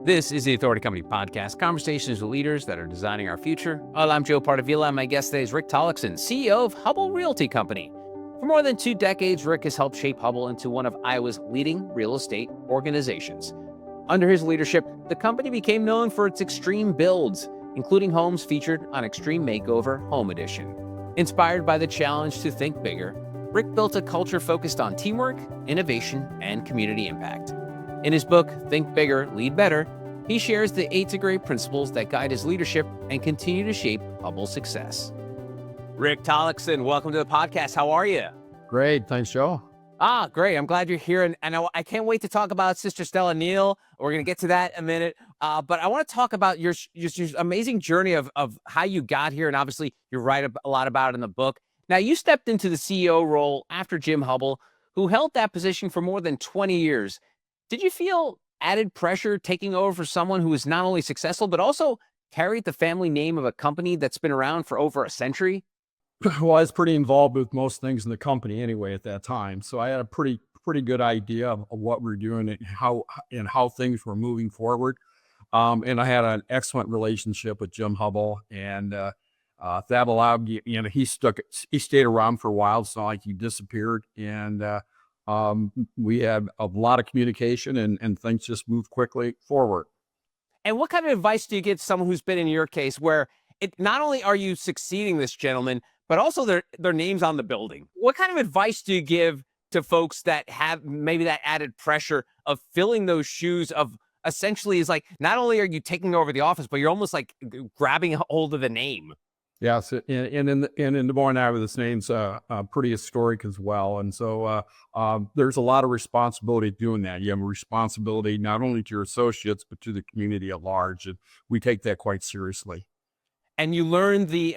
This is the Authority Company podcast, conversations with leaders that are designing our future. Well, I'm Joe Pardavila, and my guest today is Rick Tollakson, CEO of Hubbell Realty Company. For more than 2 decades, Rick has helped shape Hubbell into one of Iowa's leading real estate organizations. Under his leadership, the company became known for its extreme builds, including homes featured on Extreme Makeover Home Edition. Inspired by the challenge to think bigger, Rick built a culture focused on teamwork, innovation, and community impact. In his book, Think Bigger, Lead Better, he shares the 8 great principles that guide his leadership and continue to shape Hubbell's success. Rick Tollakson, welcome to the podcast. How are you? Great. Thanks, Joe. Great. I'm glad you're here. And I can't wait to talk about Sister Stella Neill. We're going to get to that in a minute. But I want to talk about your amazing journey of how you got here. And obviously, you write a lot about it in the book. Now, you stepped into the CEO role after Jim Hubbell, who held that position for more than 20 years. Did you feel added pressure taking over for someone who is not only successful, but also carried the family name of a company that's been around for over a century? Well, I was pretty involved with most things in the company anyway at that time. So I had a pretty good idea of what we're doing and how things were moving forward. And I had an excellent relationship with Jim Hubbell, and that allowed he stayed around for a while. It's not like he disappeared, and we had a lot of communication, and things just moved quickly forward. And what kind of advice do you give to someone who's been in your case, where not only are you succeeding this gentleman, but also their name's on the building? What kind of advice do you give to folks that have maybe that added pressure of filling those shoes of essentially is like, not only are you taking over the office, but you're almost like grabbing a hold of the name? Yes, and in Des Moines, Iowa, this name's pretty historic as well, and so there's a lot of responsibility doing that. You have a responsibility not only to your associates but to the community at large, and we take that quite seriously. And you learned the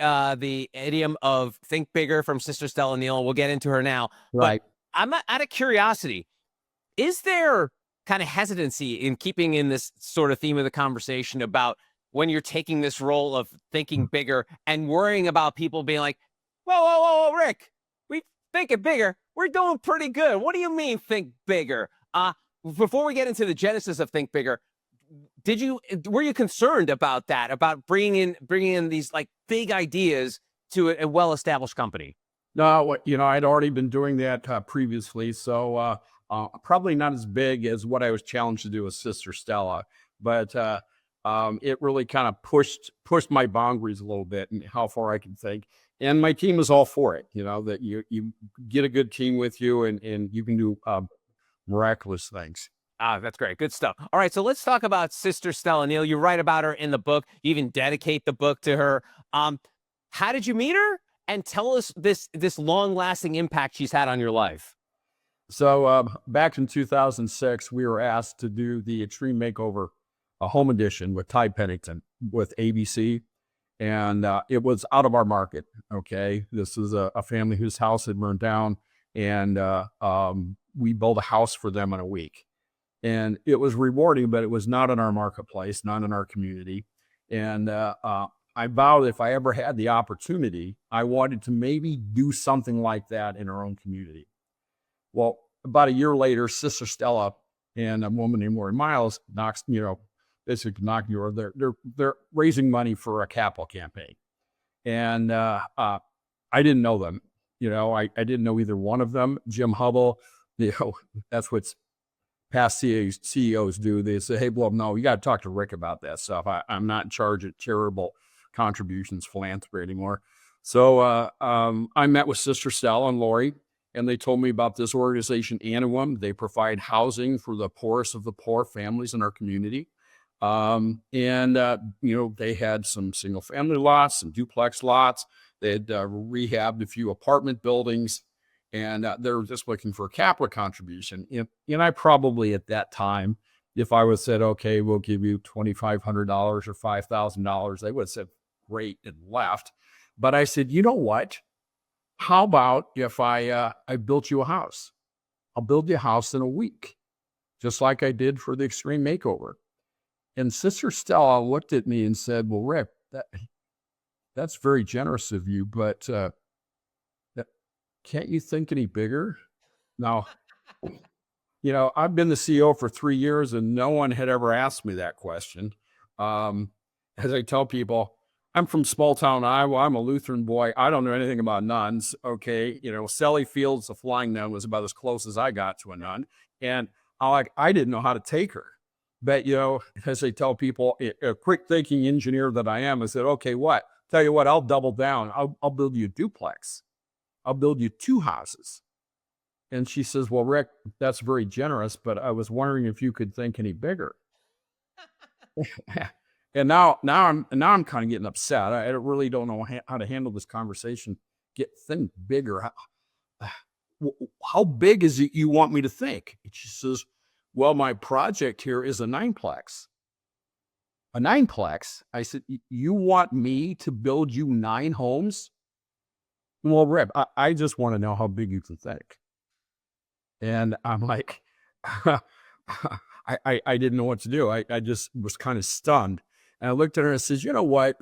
idiom of think bigger from Sister Stella Neill. We'll get into her now. Right. But I'm out of curiosity, is there kind of hesitancy in keeping in this sort of theme of the conversation about when you're taking this role of thinking bigger and worrying about people being like, whoa, Rick, we thinking bigger. We're doing pretty good. What do you mean think bigger? Before we get into the genesis of think bigger, were you concerned about that, about bringing in these like big ideas to a well-established company? No, I'd already been doing that previously, so probably not as big as what I was challenged to do with Sister Stella, but it really kind of pushed my boundaries a little bit and how far I can think. And my team was all for it, that you get a good team with you and you can do miraculous things. That's great. Good stuff. All right. So let's talk about Sister Stella Neill. You write about her in the book. You even dedicate the book to her. How did you meet her? And tell us this long-lasting impact she's had on your life. So back in 2006, we were asked to do the Extreme Makeover Home Edition with Ty Pennington with ABC. And it was out of our market. Okay. This is a family whose house had burned down, and we built a house for them in a week. And it was rewarding, but it was not in our marketplace, not in our community. And I vowed if I ever had the opportunity, I wanted to maybe do something like that in our own community. Well, about a year later, Sister Stella and a woman named Lori Miles basically knocked you over. They're raising money for a capital campaign. And I didn't know them. I didn't know either one of them. Jim Hubbell, that's what's past CEOs do. They say, hey, well, no, you got to talk to Rick about that stuff. I'm not in charge of charitable contributions, philanthropy anymore. So I met with Sister Stella and Lori, and they told me about this organization, Anawim. They provide housing for the poorest of the poor families in our community. They had some single family lots, some duplex lots. They had rehabbed a few apartment buildings. And they were just looking for a capital contribution. And I probably at that time, if I would have said, okay, we'll give you $2,500 or $5,000, they would have said, great, and left. But I said, you know what? How about if I built you a house? I'll build you a house in a week, just like I did for the Extreme Makeover. And Sister Stella looked at me and said, well, Rick, that's very generous of you, but can't you think any bigger? Now, I've been the CEO for 3 years and no one had ever asked me that question. As I tell people, I'm from small town Iowa. I'm a Lutheran boy. I don't know anything about nuns. Okay. Sally Fields, the flying nun, was about as close as I got to a nun. And I didn't know how to take her. But, as I tell people, a quick thinking engineer that I am, I said, okay, tell you what, I'll double down. I'll build you a duplex. I'll build you 2 houses. And she says, well, Rick, that's very generous, but I was wondering if you could think any bigger. And now I'm kind of getting upset. I really don't know how to handle this conversation. Think bigger. How big is it you want me to think? And she says, well, my project here is a 9-plex. A 9-plex? I said, you want me to build you 9 homes? Well, Rick, I just want to know how big you can think. And I'm like, I didn't know what to do. I just was kind of stunned. And I looked at her and I says, you know what?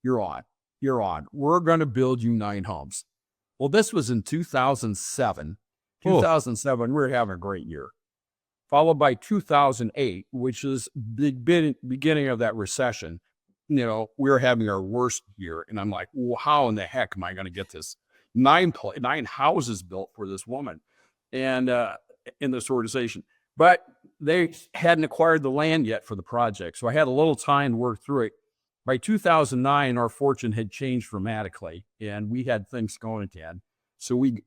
You're on. We're going to build you 9 homes. Well, this was in 2007. 2007, we were having a great year. Followed by 2008, which is the beginning of that recession. We were having our worst year. And I'm like, well, how in the heck am I going to get this 9 houses built for this woman? And in this organization. But they hadn't acquired the land yet for the project. So I had a little time to work through it. By 2009, our fortune had changed dramatically and we had things going again. So we,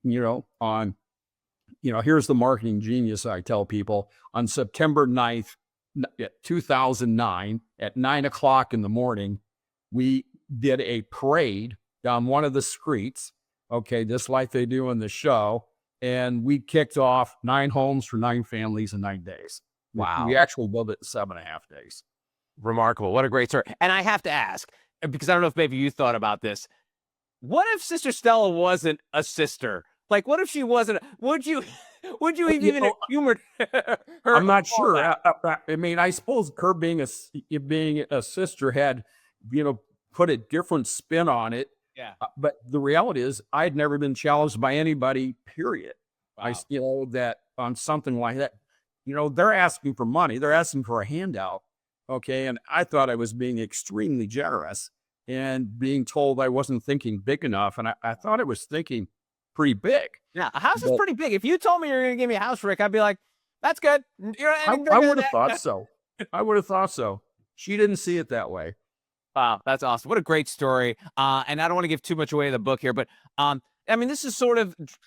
here's the marketing genius I tell people. On September 9th, 2009, at 9:00 in the morning, we did a parade down one of the streets, just like they do in the show. And we kicked off 9 homes for 9 families in 9 days. Wow. We actually built it in 7.5 days. Remarkable. What a great story. And I have to ask, because I don't know if maybe you thought about this, what if Sister Stella wasn't a sister? Like, what if she wasn't? Would you even have humored her? I'm not sure. I suppose her being a sister had, put a different spin on it. Yeah. But the reality is I'd never been challenged by anybody, period. Wow. That on something like that, they're asking for money. They're asking for a handout. Okay. And I thought I was being extremely generous and being told I wasn't thinking big enough. And I thought I was thinking pretty big. Yeah. A house is pretty big. If you told me you're going to give me a house, Rick, I'd be like, that's good. I would have thought so. I would have thought so. She didn't see it that way. Wow, that's awesome. What a great story. And I don't want to give too much away of the book here, but this is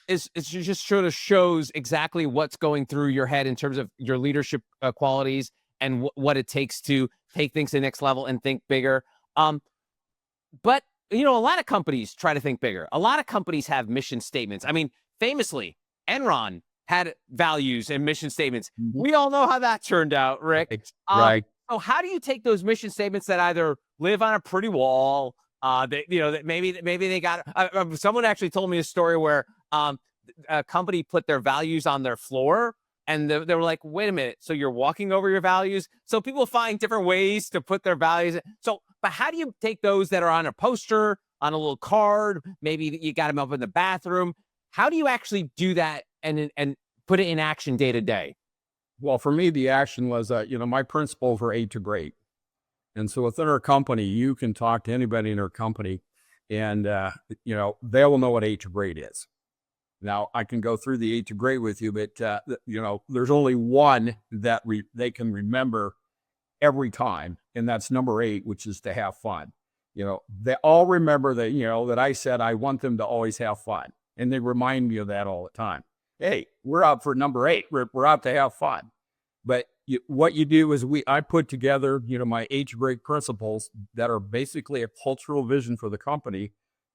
it just sort of shows exactly what's going through your head in terms of your leadership qualities and what it takes to take things to the next level and think bigger. But a lot of companies try to think bigger. A lot of companies have mission statements. Famously, Enron had values and mission statements. Mm-hmm. We all know how that turned out, Rick. Right. So how do you take those mission statements that either live on a pretty wall, that maybe they got, someone actually told me a story where a company put their values on their floor and they were like, wait a minute, so you're walking over your values? So people find different ways to put their values. So, but how do you take those that are on a poster, on a little card, maybe you got them up in the bathroom? How do you actually do that and put it in action day to day? Well, for me, the action was, my principles were A to great. And so within our company, you can talk to anybody in our company and, they will know what A to great is. Now, I can go through the A to great with you, but, there's only one that they can remember every time. And that's number 8, which is to have fun. They all remember that, that I said I want them to always have fun. And they remind me of that all the time. Hey, we're out for number 8. We're out to have fun. But what you do is I put together, my H grade principles that are basically a cultural vision for the company.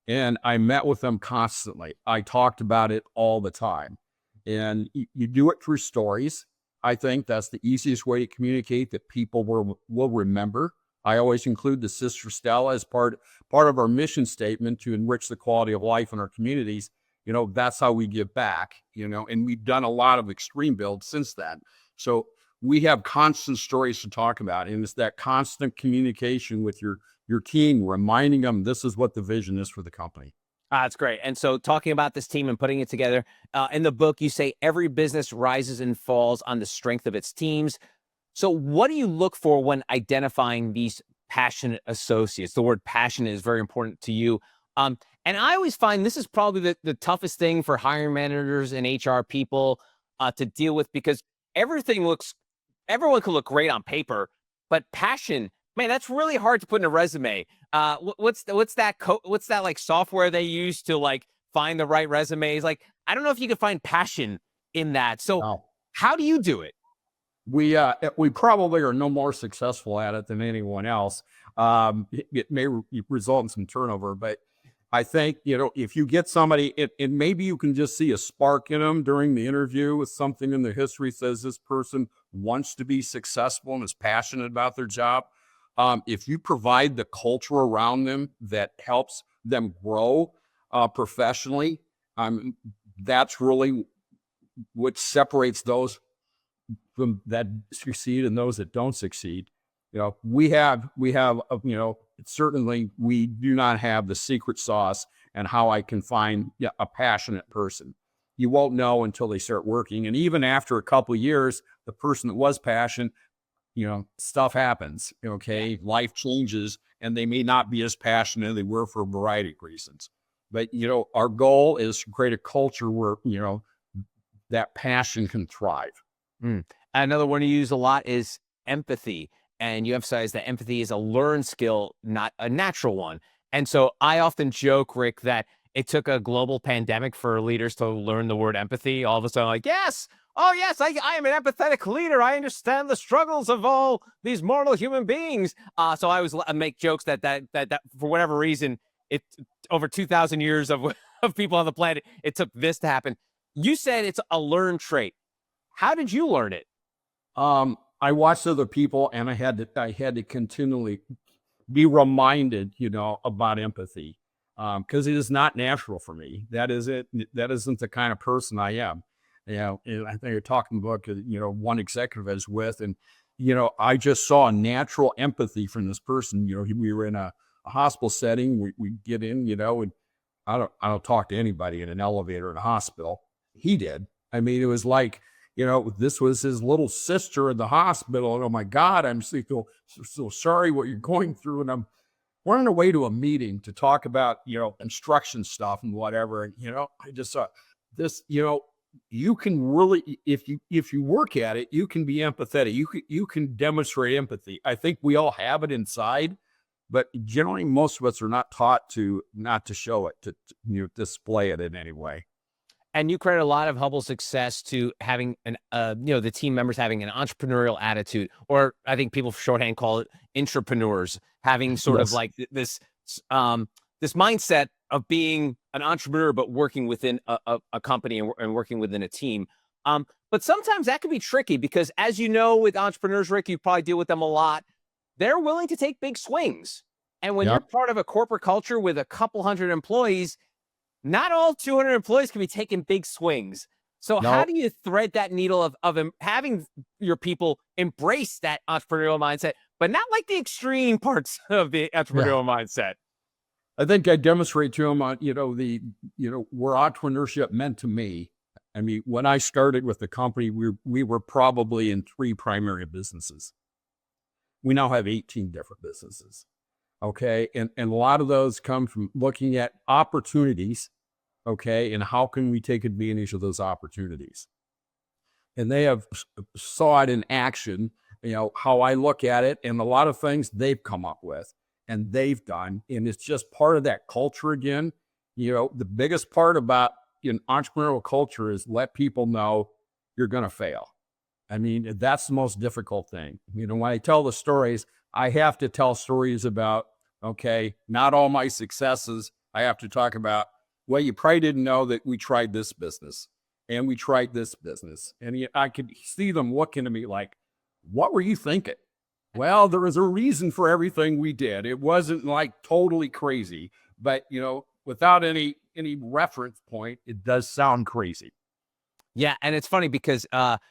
And I met with them constantly. I talked about it all the time. And you do it through stories. I think that's the easiest way to communicate that people will remember. I always include the Sister Stella as part of our mission statement to enrich the quality of life in our communities. That's how we give back, and we've done a lot of extreme builds since then. So we have constant stories to talk about. And it's that constant communication with your team, reminding them this is what the vision is for the company. That's great. And so talking about this team and putting it together, in the book, you say every business rises and falls on the strength of its teams. So what do you look for when identifying these passionate associates? The word passion is very important to you. And I always find this is probably the toughest thing for hiring managers and HR people to deal with, because everything looks, everyone can look great on paper, but passion, man, that's really hard to put in a resume. What's that like software they use to like find the right resumes? Like, I don't know if you can find passion in that. So No. how do you do it? We probably are no more successful at it than anyone else. It may result in some turnover, but I think, if you get somebody, and maybe you can just see a spark in them during the interview with something in their history says this person wants to be successful and is passionate about their job. If you provide the culture around them that helps them grow professionally, that's really what separates those from that succeed and those that don't succeed. Certainly we do not have the secret sauce and how I can find a passionate person. You won't know until they start working. And even after a couple of years, the person that was passionate, stuff happens. Okay. Life changes and they may not be as passionate as they were for a variety of reasons. But, our goal is to create a culture where, that passion can thrive. Another one you use a lot is empathy. And you emphasize that empathy is a learned skill, not a natural one. And so I often joke, Rick, that it took a global pandemic for leaders to learn the word empathy. All of a sudden, like, yes, oh, yes, I am an empathetic leader. I understand the struggles of all these mortal human beings. So I always make jokes that for whatever reason, it over 2,000 years of people on the planet, it took this to happen. You said it's a learned trait. How did you learn it? I watched other people, and I had to continually be reminded, about empathy, because it is not natural for me. That isn't the kind of person I am. And I think you're talking about, one executive I was with, and I just saw a natural empathy from this person. We were in a hospital setting. We get in, and I don't talk to anybody in an elevator in a hospital. He did. I mean, it was like, this was his little sister in the hospital. And oh my God, I'm so sorry what you're going through. And we're on our way to a meeting to talk about, instruction stuff and whatever. And, I just saw this, you can really, if you work at it, you can be empathetic. You can demonstrate empathy. I think we all have it inside, but generally most of us are not taught not to show it, to display it in any way. And you credit a lot of Hubbell's success to having the team members having an entrepreneurial attitude, or I think people shorthand call it intrapreneurs, having sort of like this mindset of being an entrepreneur, but working within a company and working within a team. But sometimes that can be tricky because, as you know, with entrepreneurs, Rick, you probably deal with them a lot. They're willing to take big swings. And when you're part of a corporate culture with a couple hundred employees, not all 200 employees can be taking big swings. So how do you thread that needle of having your people embrace that entrepreneurial mindset, but not like the extreme parts of the entrepreneurial mindset? I think I demonstrate to them, where entrepreneurship meant to me. I mean, when I started with the company, we were probably in 3 primary businesses. We now have 18 different businesses. Okay. And a lot of those come from looking at opportunities. Okay. And how can we take advantage of those opportunities? And they have saw it in action, how I look at it, and a lot of things they've come up with and they've done. And it's just part of that culture again. The biggest part about entrepreneurial culture is let people know you're going to fail. I mean, that's the most difficult thing. When I tell the stories, I have to tell stories about, not all my successes. I have to talk about, well, you probably didn't know that we tried this business and we tried this business. And I could see them looking at me like, what were you thinking? Well, there was a reason for everything we did. It wasn't like totally crazy, but without any reference point, it does sound crazy. Yeah, and it's funny because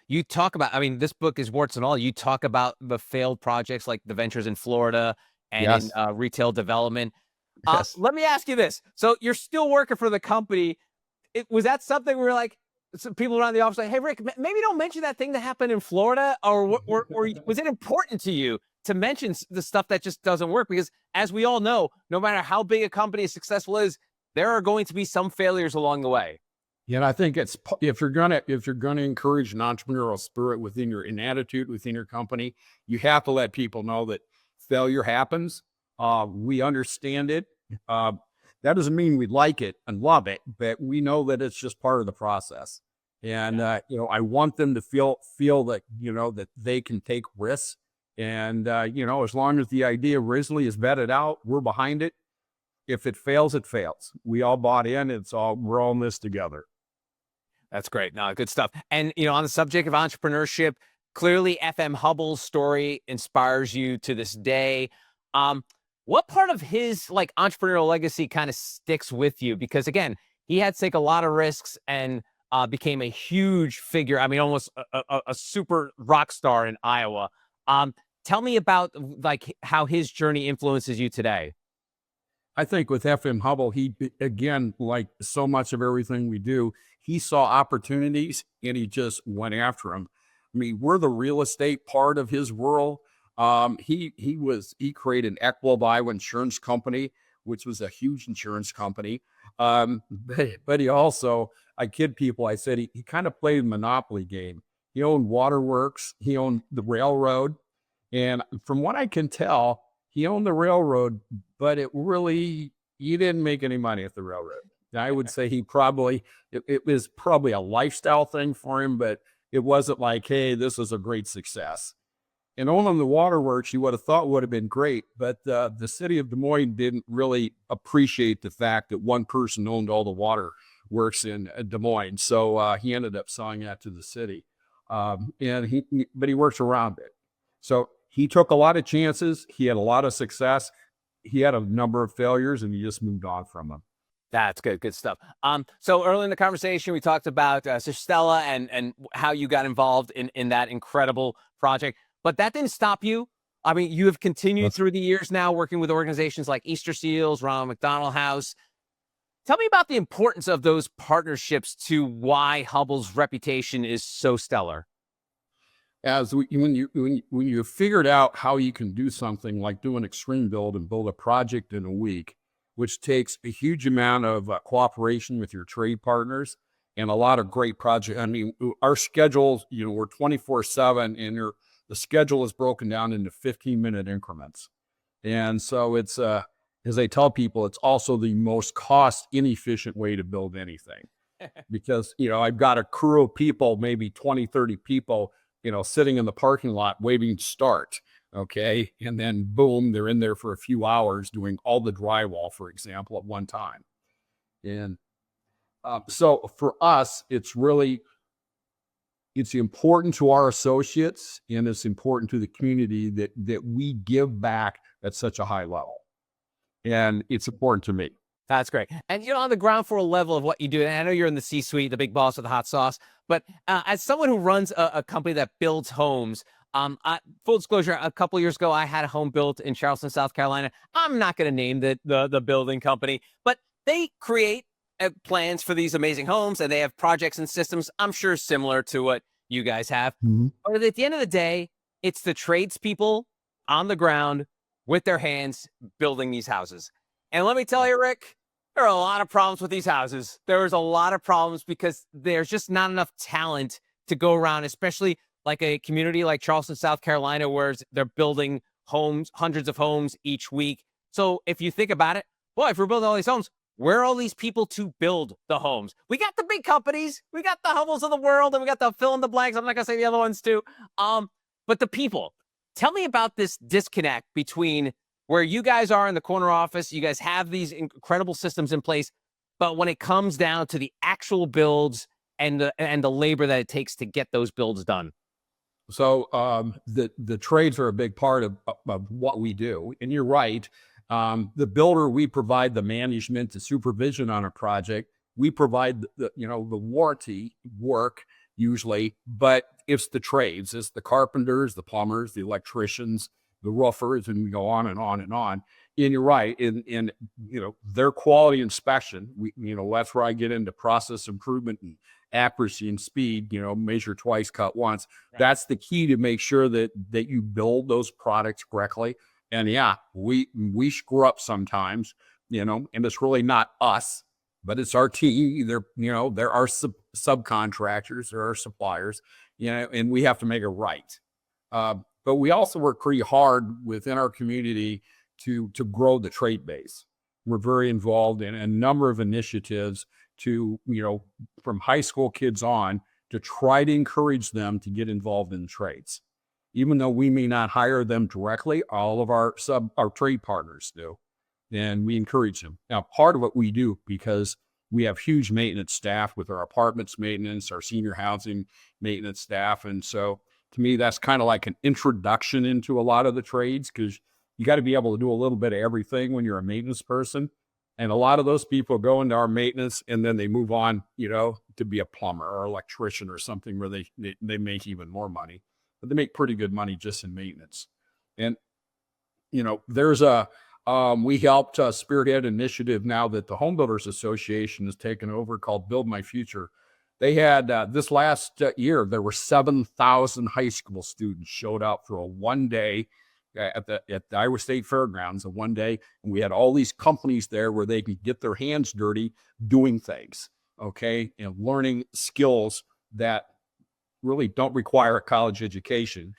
you talk about, this book is warts and all. You talk about the failed projects like the ventures in Florida and in retail development. Yes. Let me ask you this. So you're still working for the company. Was that something where like some people around the office like, hey, Rick, maybe don't mention that thing that happened in Florida, or was it important to you to mention the stuff that just doesn't work? Because as we all know, no matter how big a company successful is, there are going to be some failures along the way. Yeah, and I think it's if you're gonna encourage an entrepreneurial spirit within your an attitude within your company, you have to let people know that failure happens. We understand it. Uh, that doesn't mean we like it and love it, but we know that it's just part of the process. And I want them to feel that that they can take risks. And as long as the idea originally is vetted out, we're behind it. If it fails, it fails. We all bought in. We're all in this together. That's great. No, good stuff. And on the subject of entrepreneurship, clearly FM Hubbell's story inspires you to this day. What part of his like entrepreneurial legacy kind of sticks with you? Because again, he had to take a lot of risks and became a huge figure. I mean, almost a super rock star in Iowa. Tell me about like how his journey influences you today. I think with FM Hubbell, again, like so much of everything we do, he saw opportunities and he just went after them. I mean, we're the real estate part of his world. He created an Equitable Iowa insurance company, which was a huge insurance company. But he also, I kid people, I said he kind of played a monopoly game. He owned waterworks, he owned the railroad, and from what I can tell, he owned the railroad, but he didn't make any money at the railroad. I would say it was probably a lifestyle thing for him, but it wasn't like, hey, this is a great success. And owning the waterworks, you would have thought would have been great, but the city of Des Moines didn't really appreciate the fact that one person owned all the waterworks in Des Moines. So he ended up selling that to the city, but he works around it. So he took a lot of chances. He had a lot of success. He had a number of failures, and he just moved on from them. That's good. Good stuff. So early in the conversation, we talked about Sister Stella and how you got involved in that incredible project. But that didn't stop you. I mean, you have continued through the years now working with organizations like Easter Seals, Ronald McDonald House. Tell me about the importance of those partnerships to why Hubbell's reputation is so stellar. When you figured out how you can do something like do an extreme build and build a project in a week, which takes a huge amount of cooperation with your trade partners and a lot of great projects. I mean, our schedules, we're 24/7, and the schedule is broken down into 15-minute increments. And so it's, as I tell people, it's also the most cost inefficient way to build anything. Because, I've got a crew of people, maybe 20, 30 people, sitting in the parking lot waiting to start. Okay. And then boom, they're in there for a few hours doing all the drywall, for example, at one time. And so for us, it's important to our associates, and it's important to the community that we give back at such a high level. And it's important to me. That's great. And on the ground floor level of what you do, and I know you're in the C-suite, the big boss with the hot sauce, but as someone who runs a company that builds homes, full disclosure, a couple years ago, I had a home built in Charleston, South Carolina. I'm not going to name the building company, but they create plans for these amazing homes, and they have projects and systems, I'm sure similar to what you guys have. Mm-hmm. But at the end of the day, it's the tradespeople on the ground with their hands building these houses. And let me tell you, Rick, there are a lot of problems with these houses. There's a lot of problems because there's just not enough talent to go around, especially like a community like Charleston, South Carolina, where they're building homes, hundreds of homes each week. So if you think about it, boy, if we're building all these homes, where are all these people to build the homes? We got the big companies, we got the Hubbles of the world, and we got the fill in the blanks. I'm not gonna say the other ones too. But the people, tell me about this disconnect between where you guys are in the corner office. You guys have these incredible systems in place, but when it comes down to the actual builds and the labor that it takes to get those builds done. So the trades are a big part of what we do, and you're right. The builder, we provide the management, the supervision on a project. We provide the warranty work usually, but it's the trades, it's the carpenters, the plumbers, the electricians, the roofers, and we go on and on and on. And you're right. In their quality inspection, that's where I get into process improvement and accuracy and speed, measure twice, cut once. Right. That's the key to make sure that you build those products correctly. And yeah, we screw up sometimes, and it's really not us, but it's our team. There are subcontractors, there are suppliers, and we have to make it right. But we also work pretty hard within our community to grow the trade base. We're very involved in a number of initiatives to, from high school kids on, to try to encourage them to get involved in trades. Even though we may not hire them directly, all of our trade partners do. And we encourage them. Now, part of what we do, because we have huge maintenance staff with our apartments maintenance, our senior housing maintenance staff. And so to me, that's kind of like an introduction into a lot of the trades, because you got to be able to do a little bit of everything when you're a maintenance person. And a lot of those people go into our maintenance and then they move on, to be a plumber or electrician or something where they make even more money. But they make pretty good money just in maintenance. And, there's we helped spearhead an initiative now that the Home Builders Association has taken over called Build My Future. They had this last year, there were 7,000 high school students showed up for a one-day at the Iowa State Fairgrounds, a one day, and we had all these companies there where they could get their hands dirty doing things, okay, and learning skills that really don't require a college education.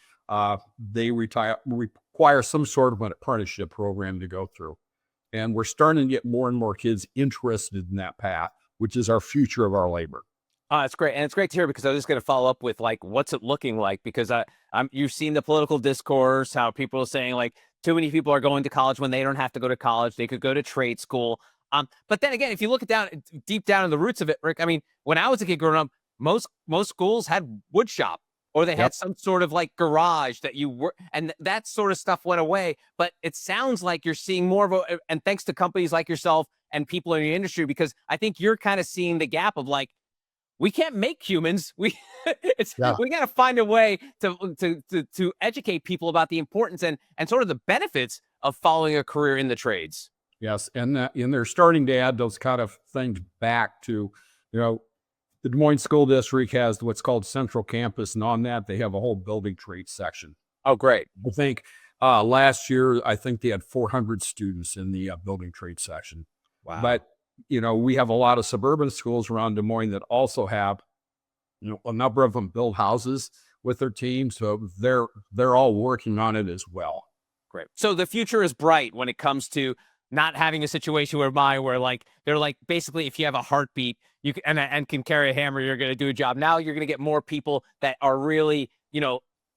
They require some sort of an apprenticeship program to go through. And we're starting to get more and more kids interested in that path, which is our future of our labor. It's great. And it's great to hear, because I was just going to follow up with what's it looking like? Because you've seen the political discourse, how people are saying too many people are going to college when they don't have to go to college. They could go to trade school. But then again, if you look deep down in the roots of it, Rick, I mean, when I was a kid growing up, most schools had wood shop, or they had some sort of garage that you were, and that sort of stuff went away. But it sounds like you're seeing more of and thanks to companies like yourself and people in the industry, because I think you're kind of seeing the gap of we can't make humans. We got to find a way to educate people about the importance and sort of the benefits of following a career in the trades. Yes, and they're starting to add those kind of things back to, the Des Moines School District has what's called Central Campus, and on that they have a whole building trade section. Oh, great! I think last year they had 400 students in the building trade section. Wow! But we have a lot of suburban schools around Des Moines that also have, a number of them build houses with their team. So they're all working on it as well. Great. So the future is bright when it comes to not having a situation where they're basically, if you have a heartbeat, you can, and can carry a hammer, you're going to do a job. Now you're going to get more people that are really,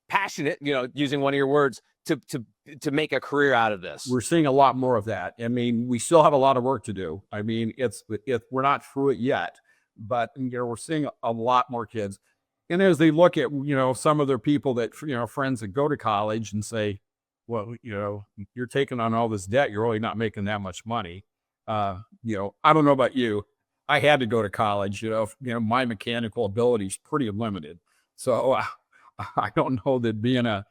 passionate, using one of your words, to make a career out of this. We're seeing a lot more of that. I mean, we still have a lot of work to do. I mean, we're not through it yet, but we're seeing a lot more kids. And as they look at, some of their people that, friends that go to college and say, well, you're taking on all this debt, you're really not making that much money. I don't know about you. I had to go to college, my mechanical ability is pretty limited. So I don't know that being a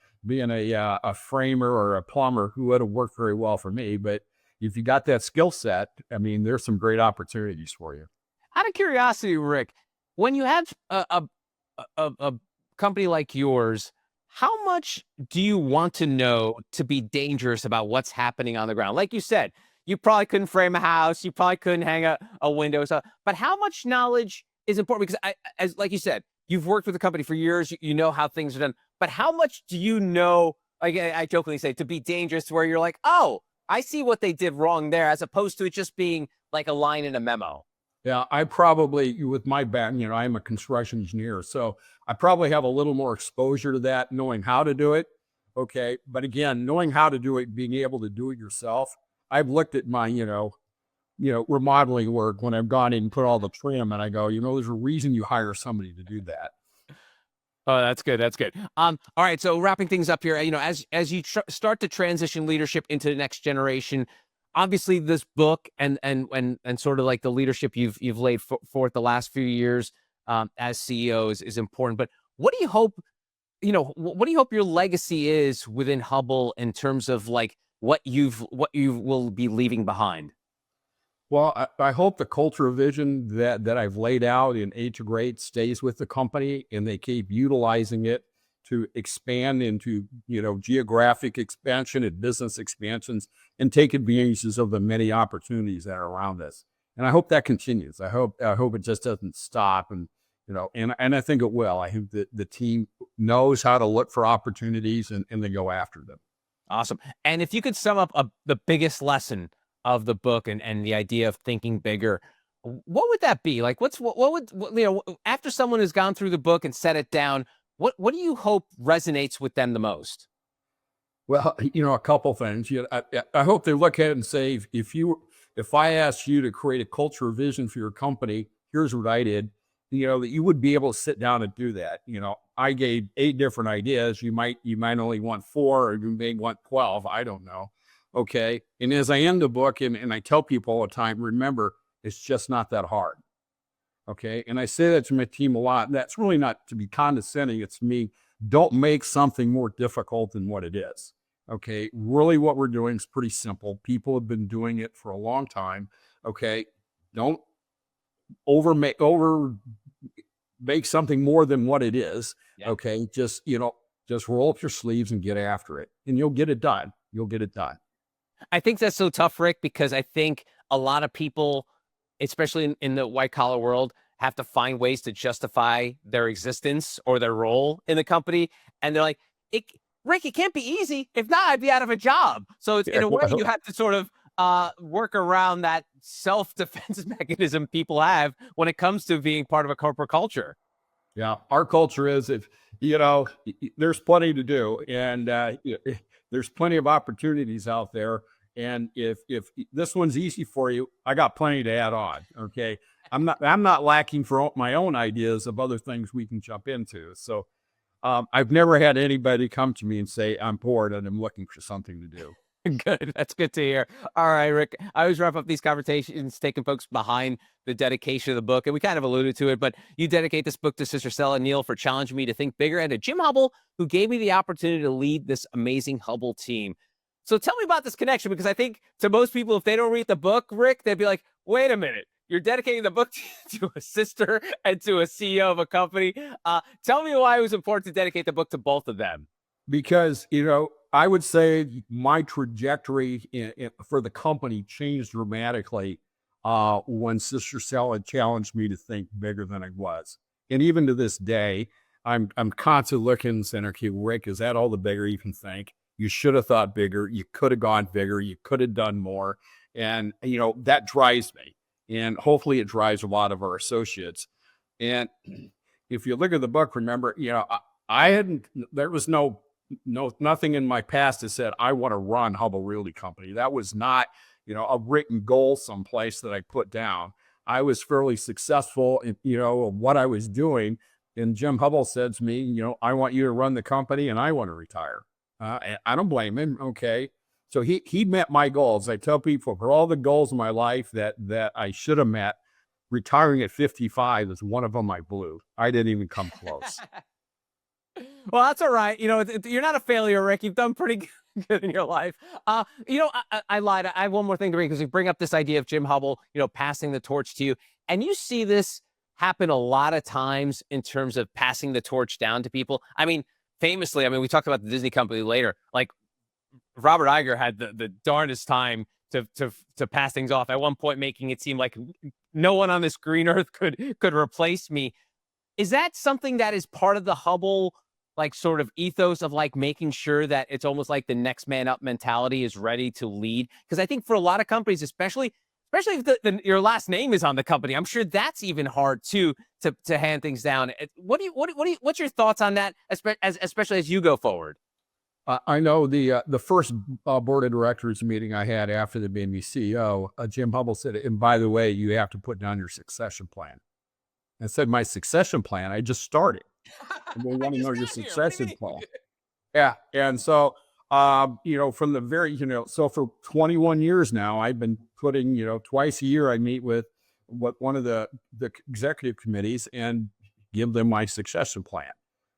framer or a plumber who would have worked very well for me. But if you got that skill set, I mean, there's some great opportunities for you. Out of curiosity, Rick, when you have a company like yours, how much do you want to know to be dangerous about what's happening on the ground? Like you said, you probably couldn't frame a house, you probably couldn't hang a window, but how much knowledge is important? Because like you said, you've worked with the company for years, you know how things are done, but how much do you know, like I jokingly say, to be dangerous, where you're like, oh, I see what they did wrong there, as opposed to it just being like a line in a memo? Yeah, I probably, with my background, I'm a construction engineer, so I probably have a little more exposure to that, knowing how to do it. Okay. But again, knowing how to do it, being able to do it yourself. I've looked at my, remodeling work when I've gone in and put all the trim, and I go, there's a reason you hire somebody to do that. Oh, that's good. That's good. All right. So wrapping things up here, as you start to transition leadership into the next generation, obviously this book and sort of like the leadership you've laid forth the last few years as CEO is important. But what do you hope, what do you hope your legacy is within Hubbell in terms of like what you will be leaving behind? Well, I hope the culture vision that I've laid out in Eight to Great stays with the company, and they keep utilizing it to expand into, geographic expansion and business expansions, and take advantages of the many opportunities that are around us. And I hope that continues. I hope it just doesn't stop. And and I think it will. I think that the team knows how to look for opportunities, and they go after them. Awesome. And if you could sum up the biggest lesson of the book and the idea of thinking bigger, what would that be? Like, after someone has gone through the book and set it down, what do you hope resonates with them the most? Well, a couple things. I hope they look at it and say, if I asked you to create a culture vision for your company, here's what I did. That you would be able to sit down and do that. I gave 8 different ideas. You might only want 4, or you may want 12. I don't know. Okay. And as I end the book, and I tell people all the time, remember, it's just not that hard. Okay. And I say that to my team a lot. That's really not to be condescending. It's me. Don't make something more difficult than what it is. Okay. Really, what we're doing is pretty simple. People have been doing it for a long time. Okay. Don't make something more than what it is. Yeah. Okay. Just roll up your sleeves and get after it, and you'll get it done. I think that's so tough, Rick, because I think a lot of people, especially in the white collar world, have to find ways to justify their existence or their role in the company. And they're like, Rick, it can't be easy. If not, I'd be out of a job. So it's, in a way, you have to sort of work around that self-defense mechanism people have when it comes to being part of a corporate culture. Yeah, our culture is, if there's plenty to do, and there's plenty of opportunities out there. And if this one's easy for you, I got plenty to add on. Okay, I'm not lacking for my own ideas of other things we can jump into. So I've never had anybody come to me and say, I'm bored and I'm looking for something to do. Good. That's good to hear. All right, Rick. I always wrap up these conversations taking folks behind the dedication of the book. And we kind of alluded to it, but you dedicate this book to Sister Stella Neill for challenging me to think bigger, and to Jim Hubbell, who gave me the opportunity to lead this amazing Hubbell team. So tell me about this connection, because I think to most people, if they don't read the book, Rick, they'd be like, wait a minute. You're dedicating the book to a sister and to a CEO of a company. Tell me why it was important to dedicate the book to both of them. Because, I would say my trajectory for the company changed dramatically when Sister Stella challenged me to think bigger than I was. And even to this day, I'm constantly looking and saying, okay, Rick, is that all the bigger you can think? You should have thought bigger. You could have gone bigger. You could have done more. And, that drives me. And hopefully it drives a lot of our associates. And if you look at the book, remember, there was nothing in my past that said, I want to run Hubbell Realty Company. That was not, a written goal someplace that I put down. I was fairly successful in, what I was doing. And Jim Hubbell said to me, I want you to run the company and I want to retire. And I don't blame him. Okay. So he met my goals. I tell people, for all the goals in my life that I should have met, retiring at 55 is one of them I blew. I didn't even come close. Well, that's all right. You're not a failure, Rick. You've done pretty good in your life. I lied. I have one more thing to read, because we bring up this idea of Jim Hubbell, passing the torch to you. And you see this happen a lot of times in terms of passing the torch down to people. I mean, famously, we talked about the Disney company later. Like, Robert Iger had the darndest time to pass things off, at one point making it seem like no one on this green earth could replace me. Is that something that is part of the Hubbell, sort of ethos of making sure that it's almost like the next man up mentality is ready to lead? Because I think for a lot of companies, especially if your last name is on the company, I'm sure that's even hard to hand things down. What's your thoughts on that, especially as you go forward? I know the first board of directors meeting I had after they made me CEO, Jim Hubbell said, and by the way, you have to put down your succession plan. I said, my succession plan? I just started. And they want to know your succession plan. Yeah. And so, from the very, so for 21 years now, I've been putting, twice a year, I meet with one of the executive committees and give them my succession plan.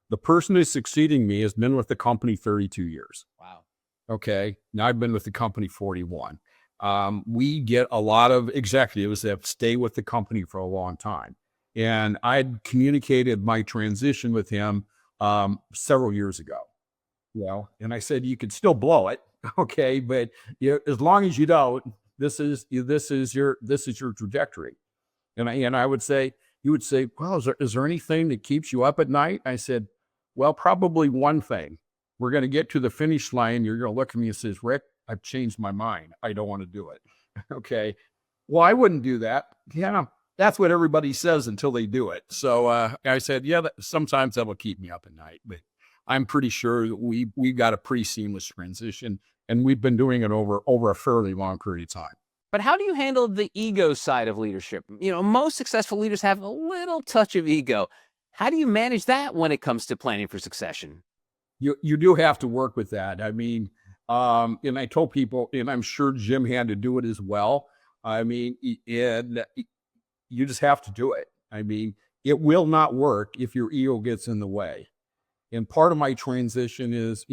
The person who's succeeding me has been with the company 32 years. Wow. Okay. Now I've been with the company 41. We get a lot of executives that stay with the company for a long time. And I'd communicated my transition with him several years ago. And I said, you could still blow it. Okay. But as long as you don't, this is your trajectory. And I would say, he would say, well, is there anything that keeps you up at night? I said, well, probably one thing. We're going to get to the finish line. You're going to look at me and says, Rick, I've changed my mind. I don't want to do it. Okay. Well, I wouldn't do that. Yeah. That's what everybody says until they do it. So I said, yeah, sometimes that will keep me up at night, but I'm pretty sure that we got a pretty seamless transition, and we've been doing it over a fairly long period of time. But how do you handle the ego side of leadership? Most successful leaders have a little touch of ego. How do you manage that when it comes to planning for succession? You do have to work with that. I mean, and I told people, and I'm sure Jim had to do it as well. I mean, and you just have to do it. I mean, it will not work if your ego gets in the way. And part of my transition is,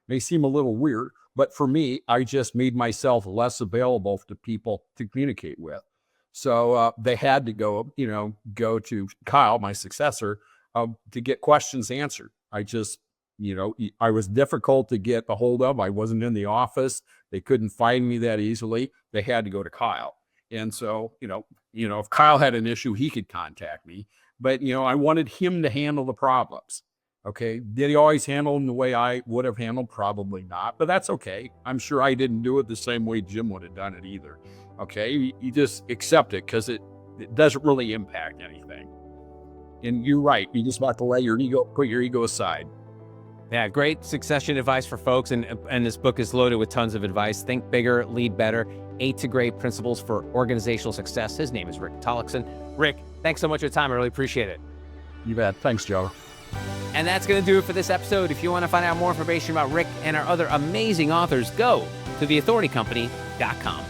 may seem a little weird, but for me, I just made myself less available to people to communicate with. So they had to go to Kyle, my successor, to get questions answered. I was difficult to get a hold of. I wasn't in the office. They couldn't find me that easily. They had to go to Kyle. And so, if Kyle had an issue, he could contact me. But, I wanted him to handle the problems. Okay. Did he always handle them the way I would have handled? Probably not, but that's okay. I'm sure I didn't do it the same way Jim would have done it either. Okay. You just accept it because it doesn't really impact anything. And you're right. You just have to put your ego aside. Yeah, great succession advice for folks. And this book is loaded with tons of advice. Think bigger, lead better. 8 to Great Principles for Organizational Success. His name is Rick Tollakson. Rick, thanks so much for your time. I really appreciate it. You bet. Thanks, Joe. And that's going to do it for this episode. If you want to find out more information about Rick and our other amazing authors, go to theauthoritycompany.com.